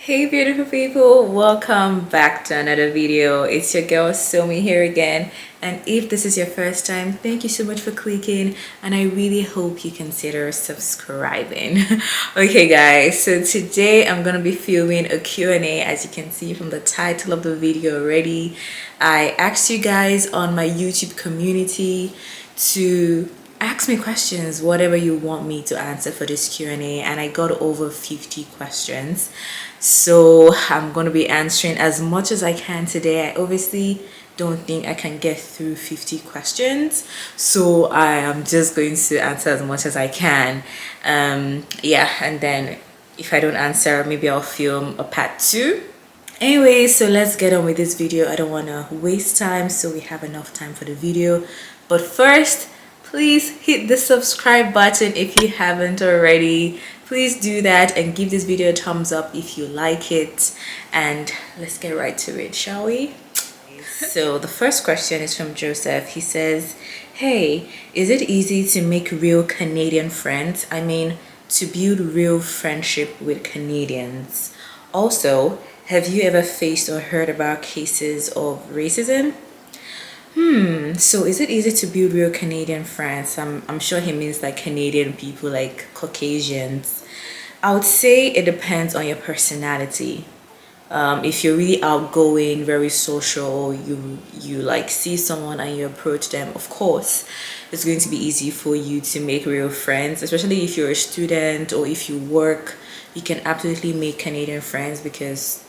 Hey beautiful people, welcome back to another video. It's your girl Sommy here again, and if this is your first time, thank you so much for clicking, and I really hope you consider subscribing. Okay guys, so today I'm gonna be filming a Q&A. As you can see from the title of the video already, I asked you guys on my YouTube community to ask me questions, whatever you want me to answer for this Q&A, and I got over 50 questions, so I'm going to be answering as much as I can today. I obviously don't think I can get through 50 questions, so I am just going to answer as much as I can. Yeah, and then if I don't answer, maybe I'll film a part 2. Anyway, so let's get on with this video. I don't want to waste time, so we have enough time for the video. But first, please hit the subscribe button if you haven't already. Please do that and give this video a thumbs up if you like it. And let's get right to it, shall we? So the first question is from Joseph. He says, hey, is it easy to make real Canadian friends? I mean, to build real friendship with Canadians. Also, have you ever faced or heard about cases of racism? So is it easy to build real Canadian friends? I'm sure he means like Canadian people, like Caucasians. I would say it depends on your personality. If you're really outgoing, very social, you like see someone and you approach them, of course it's going to be easy for you to make real friends, especially if you're a student or if you work. You can absolutely make Canadian friends because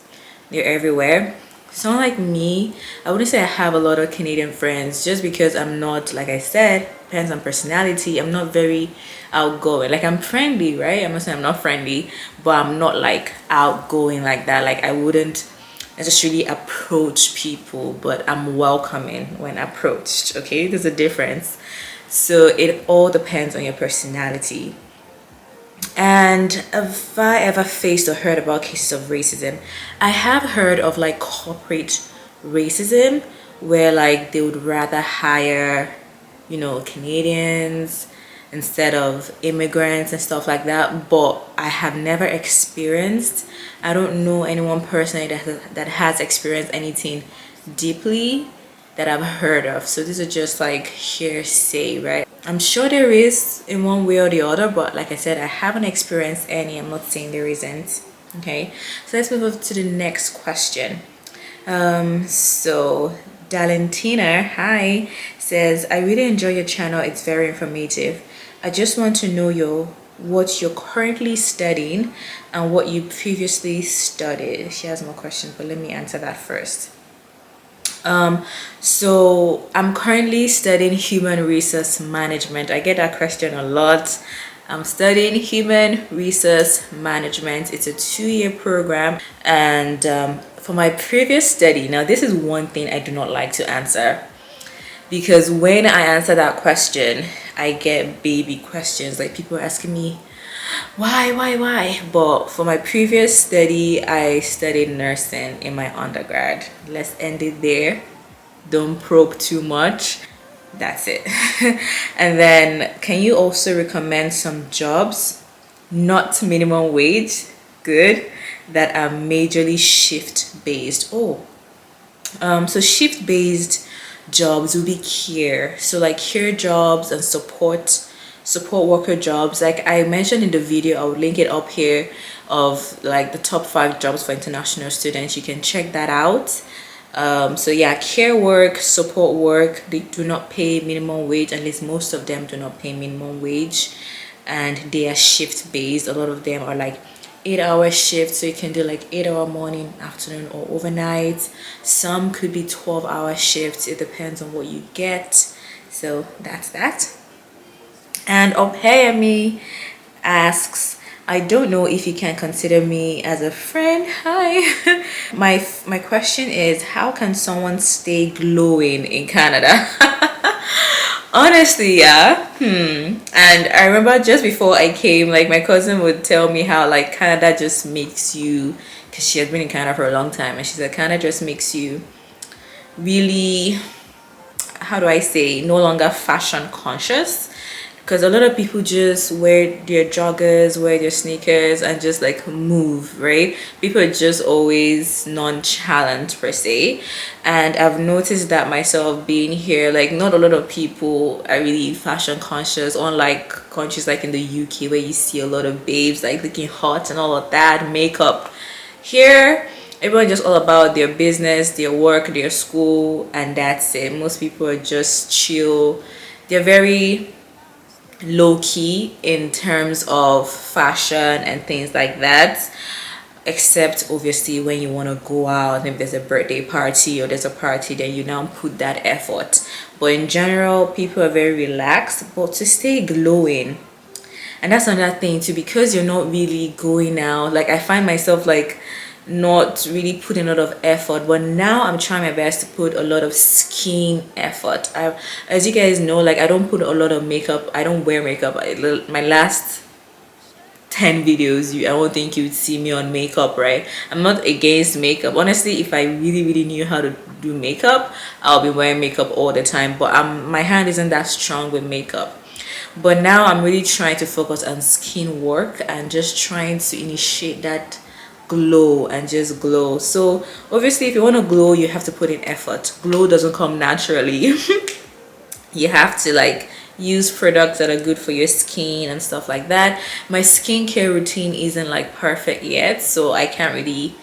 they're everywhere. Someone like me, I wouldn't say I have a lot of Canadian friends just because I'm not, like I said, depends on personality. I'm not very outgoing. Like, I'm friendly, right? I'm not saying I'm not friendly, but I'm not like outgoing like that. Like, I wouldn't necessarily approach people, but I'm welcoming when approached. Okay, there's a difference. So it all depends on your personality. And have I ever faced or heard about cases of racism? I have heard of like corporate racism where like they would rather hire, Canadians instead of immigrants and stuff like that. But I have never experienced, I don't know anyone personally that has experienced anything deeply that I've heard of. So these are just like hearsay, right? I'm sure there is in one way or the other, but like I said, I haven't experienced any. I'm not saying there isn't. Okay, so let's move on to the next question. So Dalentina, hi, says, I really enjoy your channel. It's very informative. I just want to know what you're currently studying and what you previously studied. She has more questions, but let me answer that first. So I'm currently studying human resource management. I get that question a lot. I'm studying human resource management. It's a 2-year program, and for my previous study, now this is one thing I do not like to answer, because when I answer that question I get baby questions, like people asking me why. But for my previous study, I studied nursing in my undergrad. Let's end it there, don't probe too much. That's it. And then, can you also recommend some jobs, not minimum wage, good, that are majorly shift based? So shift based jobs will be care, so like care jobs and support worker jobs. Like I mentioned in the video, I'll link it up here, of like the top 5 jobs for international students. You can check that out. So yeah, care work, support work, they do not pay minimum wage. At least most of them do not pay minimum wage, and they are shift based. A lot of them are like 8-hour shifts, so you can do like 8-hour morning, afternoon, or overnight. Some could be 12-hour shifts. It depends on what you get. So that's that. And Opeyemi asks, I don't know if you can consider me as a friend. Hi. My question is, how can someone stay glowing in Canada? Honestly, yeah. And I remember just before I came, like my cousin would tell me how like Canada just makes you, because she has been in Canada for a long time, and she said Canada just makes you really, how do I say, no longer fashion conscious. because a lot of people just wear their joggers, wear their sneakers, and just like move, right? People are just always nonchalant per se. And I've noticed that myself being here, like not a lot of people are really fashion conscious, unlike countries like in the UK where you see a lot of babes like looking hot and all of that, makeup. Here, everyone just all about their business, their work, their school, and that's it. Most people are just chill. They're very low key in terms of fashion and things like that, except obviously when you want to go out, if there's a birthday party or there's a party, then you now put that effort. But in general, people are very relaxed. But to stay glowing, and that's another thing too, because you're not really going out, like I find myself like not really putting a lot of effort, but now I'm trying my best to put a lot of skin effort. As you guys know, like I don't put a lot of makeup, I don't wear makeup. My last 10 videos, I won't think you'd see me on makeup, right? I'm not against makeup. Honestly, if I really knew how to do makeup, I'll be wearing makeup all the time, but my hand isn't that strong with makeup. But now I'm really trying to focus on skin work and just trying to initiate that glow and just glow. So obviously if you want to glow, you have to put in effort. Glow doesn't come naturally. You have to like use products that are good for your skin and stuff like that. My skincare routine isn't like perfect yet, so I can't really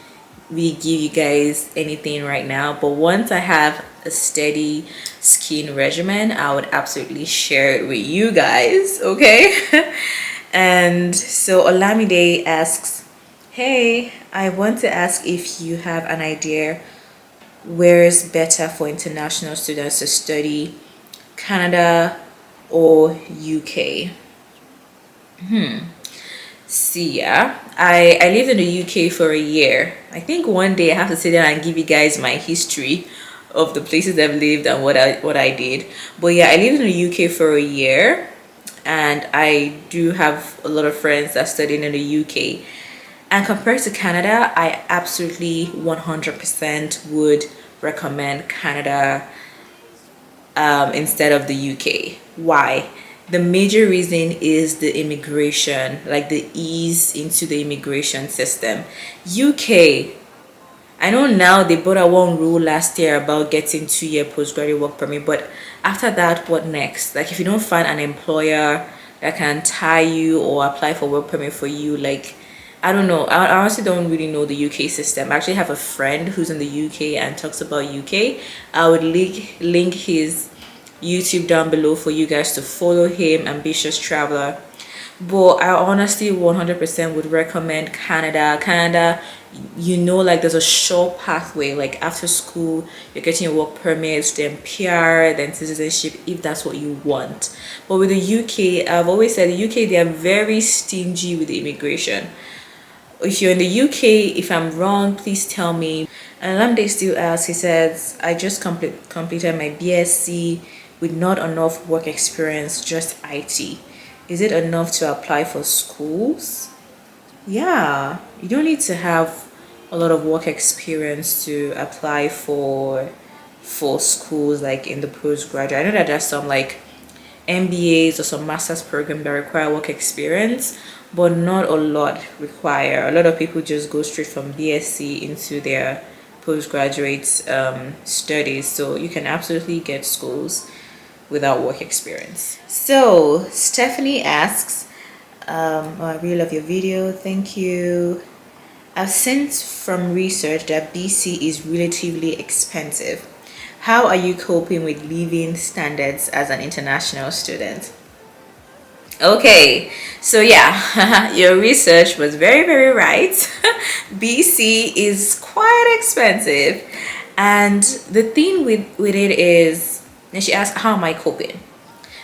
give you guys anything right now, but once I have a steady skin regimen, I would absolutely share it with you guys, okay? And so Olamide asks, hey, I want to ask if you have an idea where is better for international students to study, Canada or UK? See, yeah, I lived in the UK for a year. I think one day I have to sit down and give you guys my history of the places I've lived and what I did. But yeah, I lived in the UK for a year, and I do have a lot of friends that studied in the UK. And compared to Canada, I absolutely 100% would recommend Canada instead of the UK. Why? The major reason is the immigration, like the ease into the immigration system. UK, I know now they brought out one rule last year about getting 2-year postgraduate work permit, but after that, what next? Like if you don't find an employer that can tie you or apply for work permit for you, like I don't know. I honestly don't really know the UK system. I actually have a friend who's in the UK and talks about UK. I would link his YouTube down below for you guys to follow him, Ambitious Traveler. But I honestly 100% would recommend Canada. You know, like there's a sure pathway, like after school you're getting your work permits, then PR, then citizenship, if that's what you want. But with the UK, I've always said the UK, they are very stingy with the immigration. If you're in the UK, if I'm wrong, please tell me. And Lamde still asks, he says, I just completed my BSc with not enough work experience, just IT. Is it enough to apply for schools? Yeah, you don't need to have a lot of work experience to apply for schools like in the postgraduate. I know that there's some like MBAs or some master's program that require work experience, but not a lot require. A lot of people just go straight from BSc into their postgraduate studies, so you can absolutely get schools without work experience. So Stephanie asks, oh, I really love your video, thank you. I've seen from research that BC is relatively expensive. How are you coping with living standards as an international student? Okay, so yeah, your research was very right. BC is quite expensive, and the thing with it is, and she asked, how am I coping?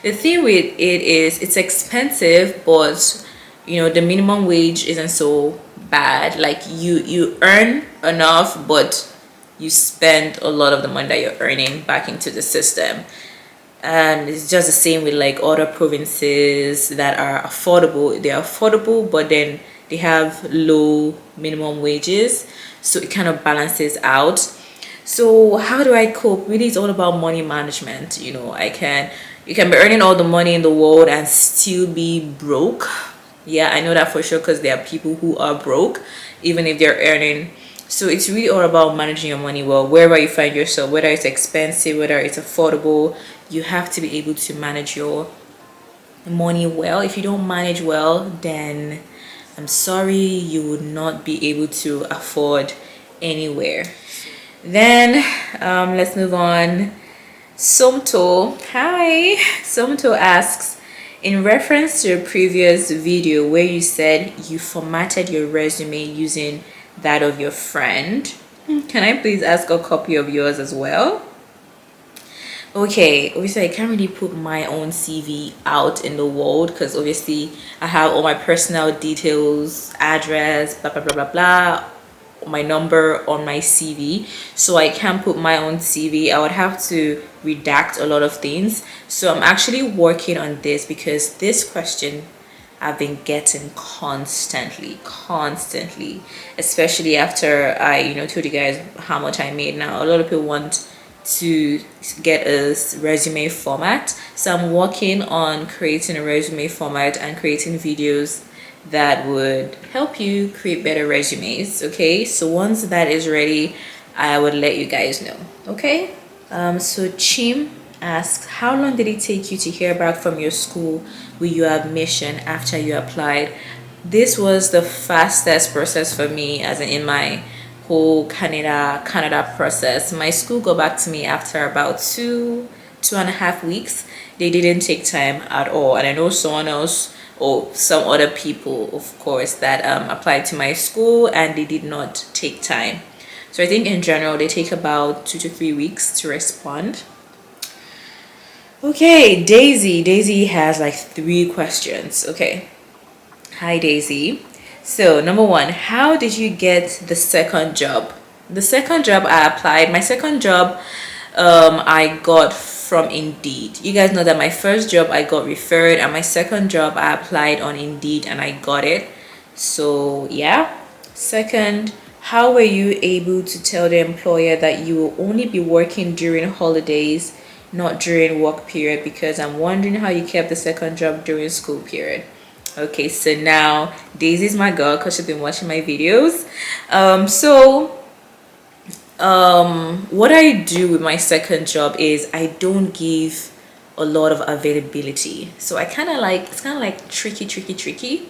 The thing with it is it's expensive, but you know the minimum wage isn't so bad. Like you earn enough, but you spend a lot of the money that you're earning back into the system. And it's just the same with like other provinces that are affordable. They're affordable, but then they have low minimum wages, so it kind of balances out. So how do I cope? Really, it's all about money management. You know, I can You can be earning all the money in the world and still be broke. Yeah, I know that for sure, because there are people who are broke even if they're earning. So it's really all about managing your money well, wherever you find yourself, whether it's expensive, whether it's affordable. You have to be able to manage your money well. If you don't manage well, then I'm sorry, you would not be able to afford anywhere. Then let's move on. Somto, hi. Somto asks, in reference to a previous video where you said you formatted your resume using that of your friend, can I please ask a copy of yours as well? Okay, obviously I can't really put my own CV out in the world, because obviously I have all my personal details, address, blah blah blah blah blah, my number on my CV. So I can't put my own CV. I would have to redact a lot of things. So I'm actually working on this, because this question I've been getting constantly, especially after I, told you guys how much I made. Now a lot of people want to get a resume format, so I'm working on creating a resume format and creating videos that would help you create better resumes. Okay, so once that is ready, I would let you guys know. Okay. So Chim asks, how long did it take you to hear back from your school with your admission after you applied? This was the fastest process for me, as in my whole Canada process. My school got back to me after about 2.5 weeks. They didn't take time at all. And I know someone else, or some other people of course, that applied to my school and they did not take time. So I think in general they take about 2 to 3 weeks to respond. Okay, Daisy has like 3 questions. Okay, hi Daisy. So number one, how did you get the second job? The second job I applied, my second job I got from Indeed. You guys know that my first job I got referred, and my second job I applied on Indeed and I got it. So yeah. Second, how were you able to tell the employer that you will only be working during holidays, not during work period? Because I'm wondering how you kept the second job during school period. Okay, so now Daisy's my girl, because she's been watching my videos. What I do with my second job is I don't give a lot of availability. So I kind of like, it's kind of like tricky.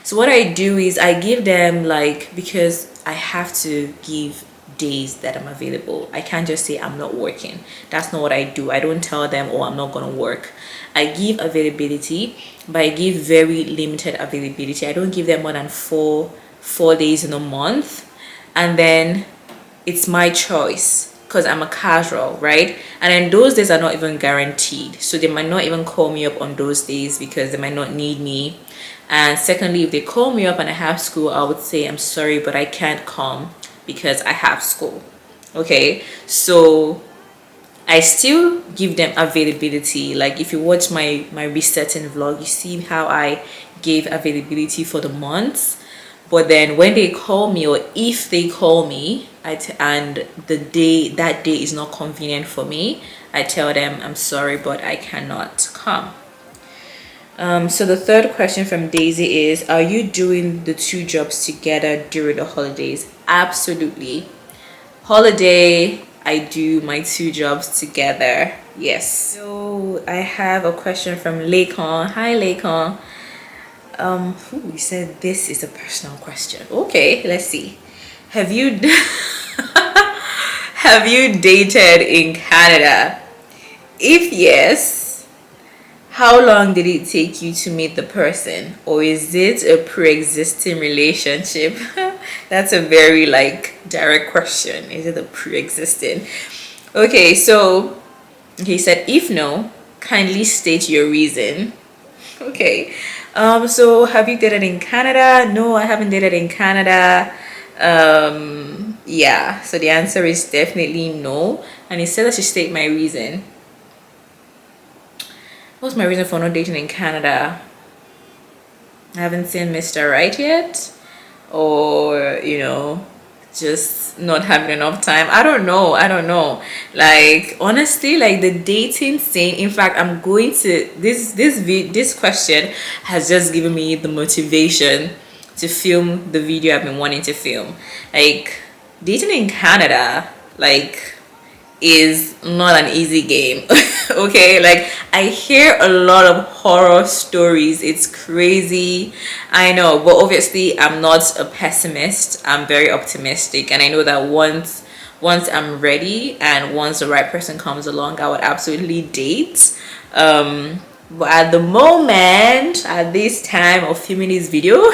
So what I do is I give them, like, because I have to give days that I'm available. I can't just say I'm not working. That's not what I do. I don't tell them, oh, I'm not gonna work. I give availability, but I give very limited availability. I don't give them more than four days in a month. And then it's my choice, because I'm a casual, right? And then those days are not even guaranteed, so they might not even call me up on those days because they might not need me. And secondly, if they call me up and I have school, I would say, I'm sorry, but I can't come because I have school. Okay, so I still give them availability. Like if you watch my resetting vlog, you see how I gave availability for the months. But then when they call me, or if they call me, and that day is not convenient for me, I tell them, I'm sorry, but I cannot come. So the third question from Daisy is, are you doing the 2 jobs together during the holidays? Absolutely. Holiday, I do my 2 jobs together. Yes. So I have a question from Lakon. Hi Lakon. He said this is a personal question. Okay, let's see. Have you have you dated in Canada? If yes, how long did it take you to meet the person, or is it a pre-existing relationship? That's a very like direct question. Is it a pre-existing? Okay, so he said, if no, kindly state your reason. Okay. So have you dated in Canada? No, I haven't dated in Canada. Yeah, so the answer is definitely no. And he said I should state my reason. What's my reason for not dating in Canada? I haven't seen Mr. Right yet, or just not having enough time. I don't know. Like, honestly, like the dating scene, in fact, I'm going to this question has just given me the motivation to film the video I've been wanting to film. Like, dating in Canada, like, is not an easy game. Okay, like I hear a lot of horror stories. It's crazy, I know, but obviously I'm not a pessimist. I'm very optimistic, and I know that once I'm ready and once the right person comes along, I would absolutely date. But at the moment, at this time of filming this video,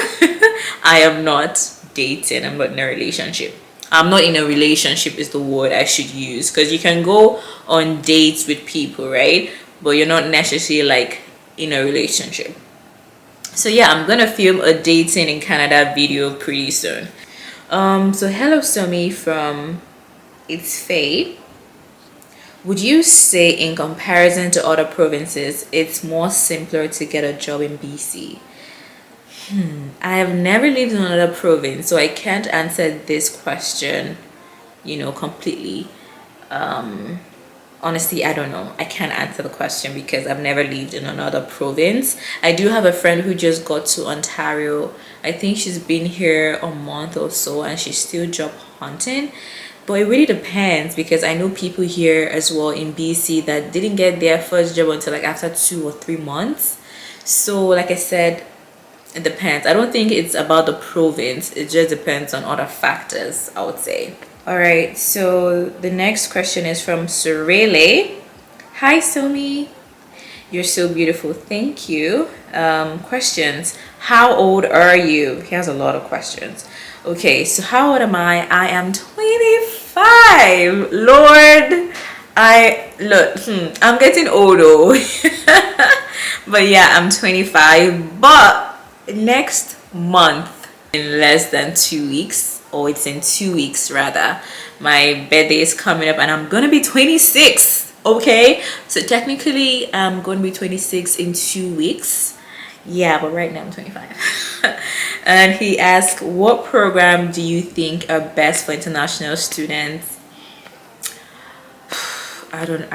I am not dating. I'm not in a relationship. I'm not in a relationship is the word I should use, because you can go on dates with people, right? But you're not necessarily like in a relationship. So yeah, I'm gonna film a dating in Canada video pretty soon. So hello Sommy from It's Faye. Would you say in comparison to other provinces, it's more simpler to get a job in BC? I have never lived in another province, so I can't answer this question, completely. Honestly, I don't know. I can't answer the question because I've never lived in another province. I do have a friend who just got to Ontario. I think she's been here a month or so and she's still job hunting. But it really depends, because I know people here as well in BC that didn't get their first job until like after 2 or 3 months. So like I said, it depends. I don't think it's about the province. It just depends on other factors, I would say. All right, so the next question is from Surele. Hi, Somi. You're so beautiful. Thank you. Questions. How old are you? He has a lot of questions. Okay, so how old am I? I am 25. Lord, I'm getting old though. But yeah, I'm 25. But next month, in less than 2 weeks, or it's in 2 weeks rather, my birthday is coming up and I'm gonna be 26. Okay, so technically I'm gonna be 26 in 2 weeks. Yeah, but right now I'm 25. And he asked, what program do you think are best for international students? I don't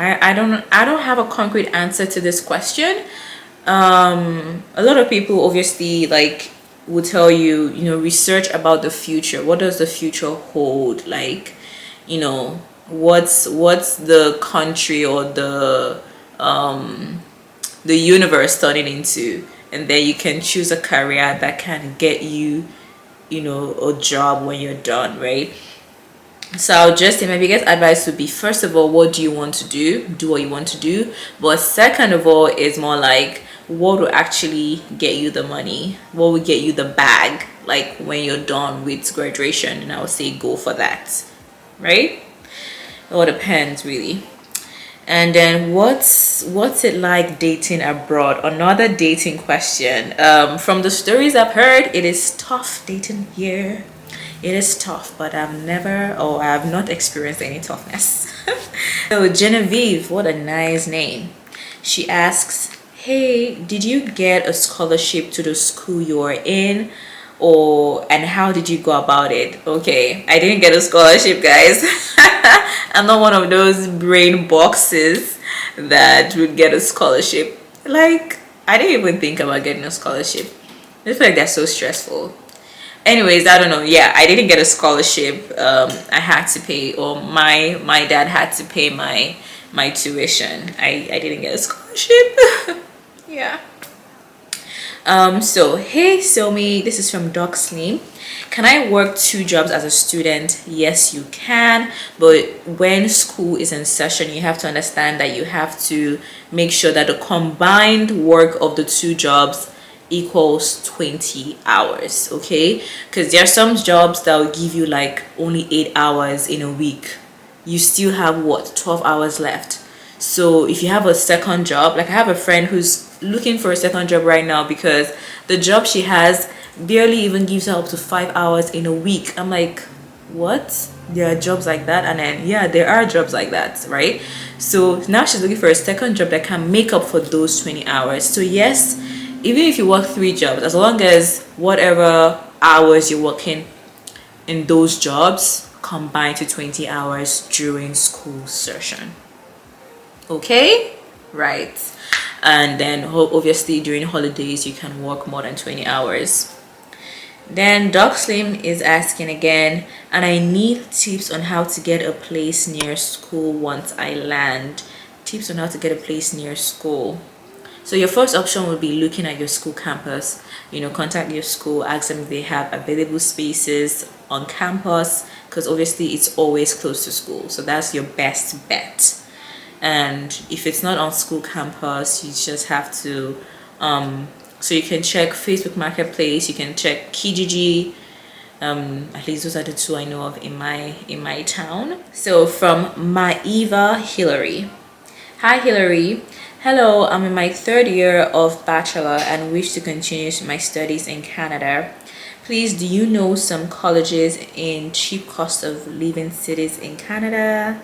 have a concrete answer to this question. A lot of people obviously like will tell you, research about the future. What does the future hold? Like, what's the country or the universe turning into, and then you can choose a career that can get you, a job when you're done, right? So I'll just say my biggest advice would be, first of all, what do you want to do? Do what you want to do. But second of all, is more like, what will actually get you the money? What will get you the bag? Like when you're done with graduation, and I would say go for that, right? It all depends really. And then what's it like dating abroad? Another dating question. From the stories I've heard, it is tough dating here. It is tough, but I have not experienced any toughness. So Genevieve, what a nice name. She asks, hey, did you get a scholarship to the school you are in? And how did you go about it? Okay, I didn't get a scholarship, guys. I'm not one of those brain boxes that would get a scholarship. Like, I didn't even think about getting a scholarship. I feel like that's so stressful. Anyways, I don't know. Yeah, I didn't get a scholarship. I had to pay, or my dad had to pay my tuition. I didn't get a scholarship. Yeah. So hey Somi, this is from Doc Slim. Can I work 2 jobs as a student? Yes, you can, but when school is in session, you have to understand that you have to make sure that the combined work of the 2 jobs equals 20 hours, okay? Because there are some jobs that will give you like only 8 hours in a week. You still have what, 12 hours left. So if you have a second job, like I have a friend who's looking for a second job right now because the job she has barely even gives her up to 5 hours in a week. I'm like, what? There are jobs like that? And then yeah, there are jobs like that, right? So now she's looking for a second job that can make up for those 20 hours. So yes, even if you work 3 jobs, as long as whatever hours you're working in those jobs combined to 20 hours during school session. Okay, right. And then obviously during holidays you can work more than 20 hours. Then Doc Slim is asking again, and I need tips on how to get a place near school once I land. Tips on how to get a place near school. So your first option would be looking at your school campus. Contact your school, ask them if they have available spaces on campus, because obviously it's always close to school. So that's your best bet. And if it's not on school campus, you just have to so you can check Facebook Marketplace, you can check Kijiji. At least those are the two I know of in my town. So from Maiva Hillary. Hi Hillary. Hello, I'm in my third year of bachelor and wish to continue my studies in Canada. Please, do you know some colleges in cheap cost of living cities in Canada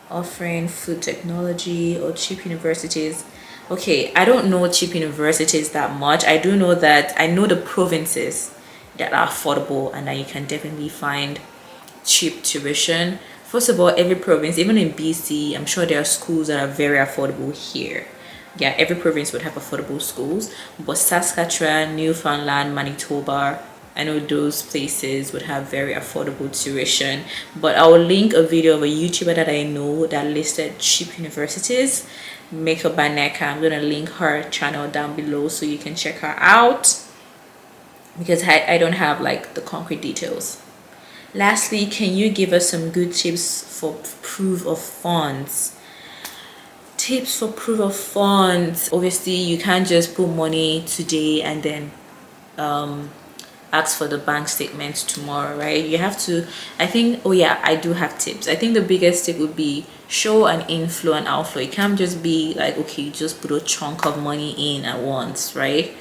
offering food technology, or cheap universities? Okay, I don't know cheap universities that much. I do know that I know the provinces that are affordable and that you can definitely find cheap tuition. First of all, every province, even in BC, I'm sure there are schools that are very affordable here. Yeah, every province would have affordable schools, but Saskatchewan, Newfoundland, Manitoba, I know those places would have very affordable tuition. But I will link a video of a YouTuber that I know that listed cheap universities, Makeup by Neka. I'm gonna link her channel down below so you can check her out, because I don't have like the concrete details. Lastly, can you give us some good tips for proof of funds? Tips for proof of funds. Obviously, you can't just put money today and then ask for the bank statement tomorrow, right? You have to, I think, oh yeah, I do have tips. I think the biggest tip would be show an inflow and outflow. It can't just be like, okay, you just put a chunk of money in at once, right?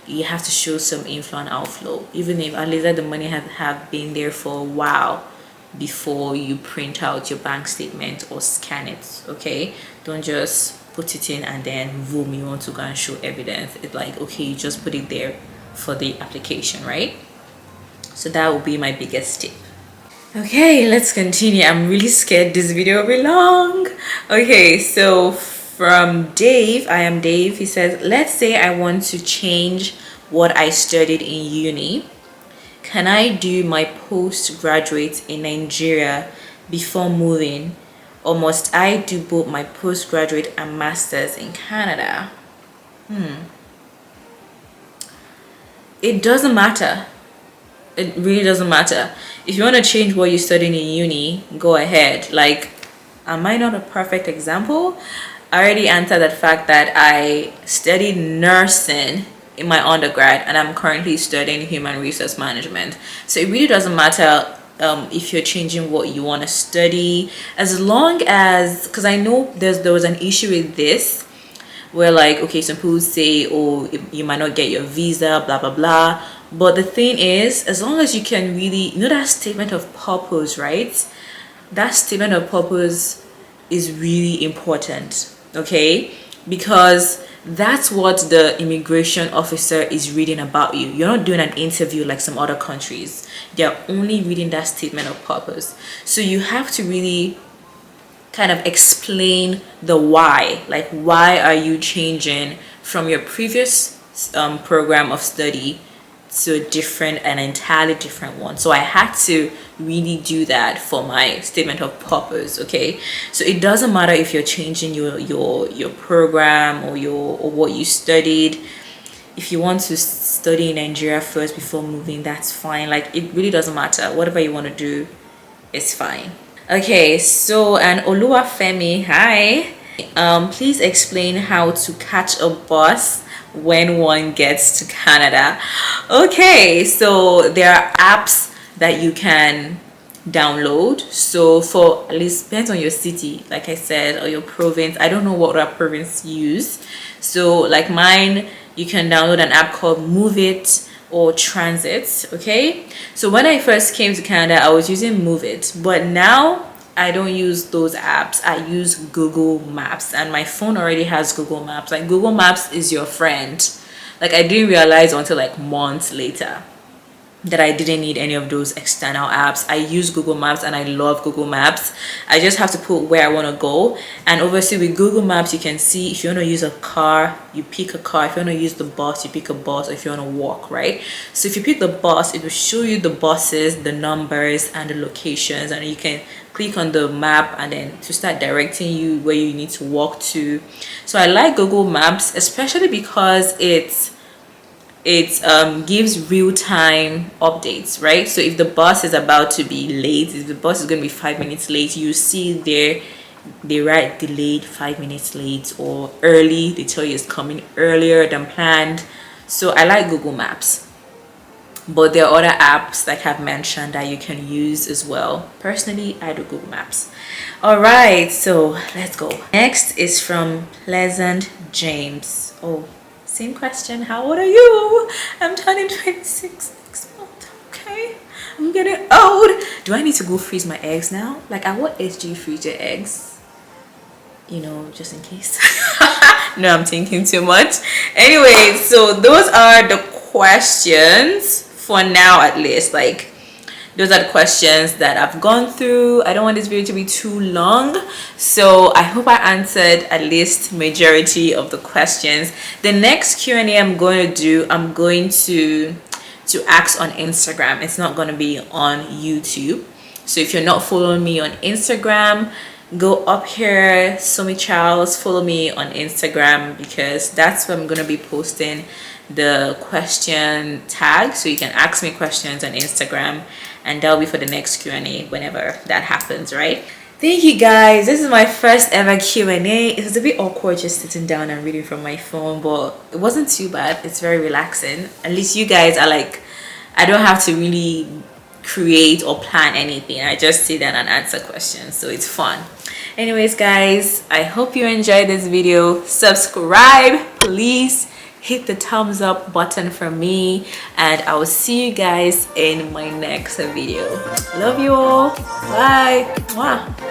You have to show some inflow and outflow, even if at least that the money have been there for a while before you print out your bank statement or scan it. Okay, don't just put it in and then boom, you want to go and show evidence. It's like, okay, you just put it there for the application, right? So that would be my biggest tip. Okay, let's continue. I'm really scared this video will be long. Okay, so from Dave, I am Dave. He says, let's say I want to change what I studied in uni. Can I do my postgraduate in Nigeria before moving, or must I do both my postgraduate and masters in Canada? It doesn't matter. It really doesn't matter. If you want to change what you studied in uni, go ahead. Like, am I not a perfect example? I already answered that fact that I studied nursing in my undergrad and I'm currently studying human resource management. So it really doesn't matter if you're changing what you want to study, as long as, because I know there was an issue with this where, like, okay, some people say, oh, you might not get your visa, blah blah blah. But the thing is, as long as you can really, that statement of purpose, right? That statement of purpose is really important, okay? Because that's what the immigration officer is reading about you. You're not doing an interview like some other countries. They're only reading that statement of purpose. So you have to really kind of explain the why. Like, why are you changing from your previous program of study to a different, an entirely different one? So I had to really do that for my statement of purpose. Okay, so it doesn't matter if you're changing your program or what you studied. If you want to study in Nigeria first before moving, that's fine. Like, it really doesn't matter. Whatever you want to do is fine. Okay, so, and Oluwafemi, hi. Please explain how to catch a bus when one gets to Canada. Okay, so there are apps that you can download. So for, at least depends on your city, like I said, or your province. I don't know what our province use. So like mine, you can download an app called Move It or Transit. Okay, so when I first came to Canada, I was using Move It, but now I don't use those apps. I use Google Maps, and my phone already has Google Maps. Like, Google Maps is your friend. Like, I didn't realize until like months later. that I didn't need any of those external apps. I use Google Maps and I love Google Maps. I just have to put where I want to go, and obviously with Google Maps you can see if you want to use a car, you pick a car. If you want to use the bus, you pick a bus. Or if you want to walk, right? So if you pick the bus, it will show you the buses, the numbers and the locations, and you can click on the map and then to start directing you where you need to walk to. So I like Google Maps, especially because it gives real-time updates, right? So if the bus is about to be late, if the bus is going to be 5 minutes late, you see there they write delayed 5 minutes late, or early, they tell you it's coming earlier than planned. So I like Google Maps, but there are other apps like I've mentioned that you can use as well. Personally, I do Google Maps. All right, so let's go. Next is from Pleasant James. Oh, same question. How old are you? I'm turning 26 next month. Okay, I'm getting old. Do I need to go freeze my eggs now? Like, at what age do you freeze your eggs? You know, just in case. No, I'm thinking too much. Anyway, so those are the questions for now, at least. Like, those are the questions that I've gone through. I don't want this video to be too long, so I hope I answered at least majority of the questions. The next Q&A I'm going to ask on Instagram. It's not going to be on YouTube. So if you're not following me on Instagram, go up here, Sommy Charles, follow me on Instagram, because that's where I'm going to be posting the question tag, so you can ask me questions on Instagram, and that'll be for the next Q&A whenever that happens, right? Thank you guys. This is my first ever Q&A. It was a bit awkward just sitting down and reading from my phone, but it wasn't too bad. It's very relaxing. At least you guys are like, I don't have to really create or plan anything. I just sit down and answer questions, so it's fun. Anyways guys, I hope you enjoyed this video. Subscribe, please hit the thumbs up button for me, and I will see you guys in my next video. Love you all. Bye. Mwah.